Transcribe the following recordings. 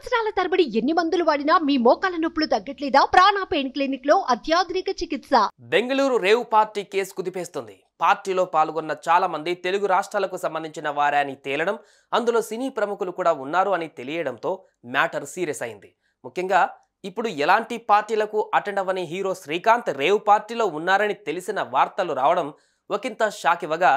సంవత్సరాల తరబడి ఎన్ని మందులు వాడినా మీ మోకాల నొప్పులు తగ్గట్లేదా? ప్రాణ పెయిన్ క్లినిక్ లో అత్యాధునిక చికిత్స. బెంగళూరు రేవ్ పార్టీ కేసు కుదిపేస్తుంది. పార్టీలో పాల్గొన్న చాలా మంది తెలుగు రాష్ట్రాలకు సంబంధించిన వారే అని తేలడం, అందులో సినీ ప్రముఖులు కూడా ఉన్నారు అని తెలియడంతో మ్యాటర్ సీరియస్ అయింది. ముఖ్యంగా ఇప్పుడు ఎలాంటి పార్టీలకు అటెండ్ అవ్వని హీరో శ్రీకాంత్ రేవ్ పార్టీలో ఉన్నారని తెలిసిన వార్తలు రావడం ఒకంత షాక్ ఇవ్వగా,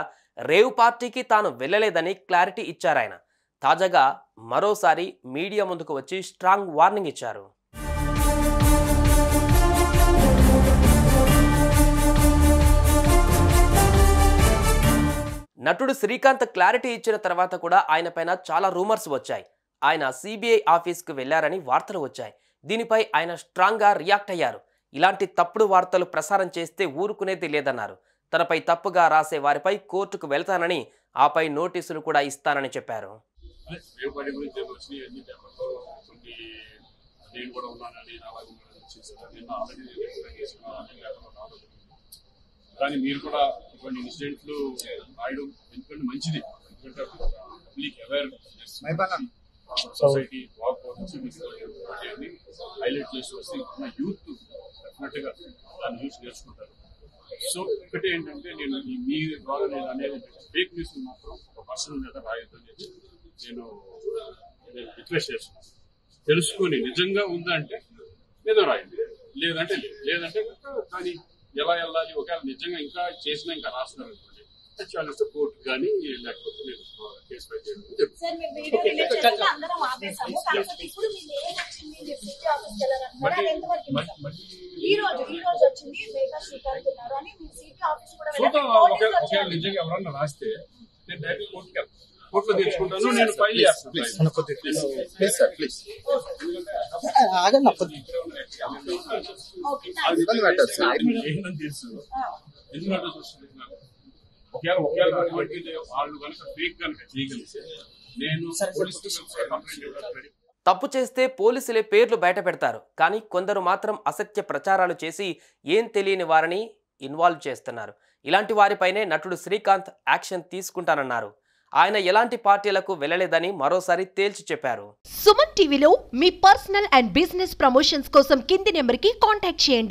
రేవ్ పార్టీకి తాను వెళ్ళలేదని క్లారిటీ ఇచ్చారాయన. తాజాగా మరోసారి మీడియా ముందుకు వచ్చి స్ట్రాంగ్ వార్నింగ్ ఇచ్చారు. నటుడు శ్రీకాంత్ క్లారిటీ ఇచ్చిన తర్వాత కూడా ఆయన పైన చాలా రూమర్స్ వచ్చాయి. ఆయన సిబిఐ ఆఫీస్కు వెళ్లారని వార్తలు వచ్చాయి. దీనిపై ఆయన స్ట్రాంగ్గా రియాక్ట్ అయ్యారు. ఇలాంటి తప్పుడు వార్తలు ప్రసారం చేస్తే ఊరుకునేది లేదన్నారు. తనపై తప్పుగా రాసే వారిపై కోర్టుకు వెళ్తానని, ఆపై నోటీసులు కూడా ఇస్తానని చెప్పారు. కానీ మీరు కూడా ఇటువంటి ఇన్సిడెంట్లు రాయడం ఎందుకంటే మంచిది. ఎందుకంటే పబ్లిక్ అవేర్నెస్ సొసైటీ హైలైట్ చేసి వస్తే యూత్ డెఫినెట్గా దాన్ని యూస్ చేసుకుంటారు. సో ఒకటి ఏంటంటే నేను మీ ద్వారా నేను అనేది ఫేక్ న్యూస్ మాత్రం ఒక పర్సనల్ మీద రాయొద్దని చెప్పి నేను రిక్వెస్ట్ చేస్తున్నాను. తెలుసుకొని నిజంగా ఉందంటే ఏదో రాయండి, లేదంటే లేదంటే కానీ ఎలా వెళ్ళాలి, ఒకవేళ నిజంగా ఇంకా చేసినా ఇంకా రాస్తున్నారు అనుకోండి, చాలిస్తే కోర్టు కానీ లేకపోతే నేను కేసు ఫైల్ చేయడం ఒకవేళ నిజంగా ఎవరన్నా రాస్తే నేను డైరెక్ట్ కోర్టుకి వెళ్తాను, కోర్టులో తెచ్చుకుంటాను, నేను ఫైల్ చేస్తాను. ఒకవేళ అటువంటి వాళ్ళు కనుక ఫేక్ కనుక చేయగలిగితే నేను తప్పు చేస్తే పోలీసులే పేర్లు బయట పెడతారు. కానీ కొందరు మాత్రం అసత్య ప్రచారాలు చేసి ఏం తెలియని వారిని ఇన్వాల్వ్ చేస్తున్నారు. ఇలాంటి వారిపైనే నటుడు శ్రీకాంత్ యాక్షన్ తీసుకుంటానన్నారు. ఆయన ఎలాంటి పార్టీలకు వెళ్ళలేదని మరోసారి తేల్చి చెప్పారు. సుమన్ టీవీలో మీ పర్సనల్ అండ్ బిజినెస్ ప్రమోషన్స్ కోసం కింది నెంబర్కి కాంటాక్ట్ చేయండి.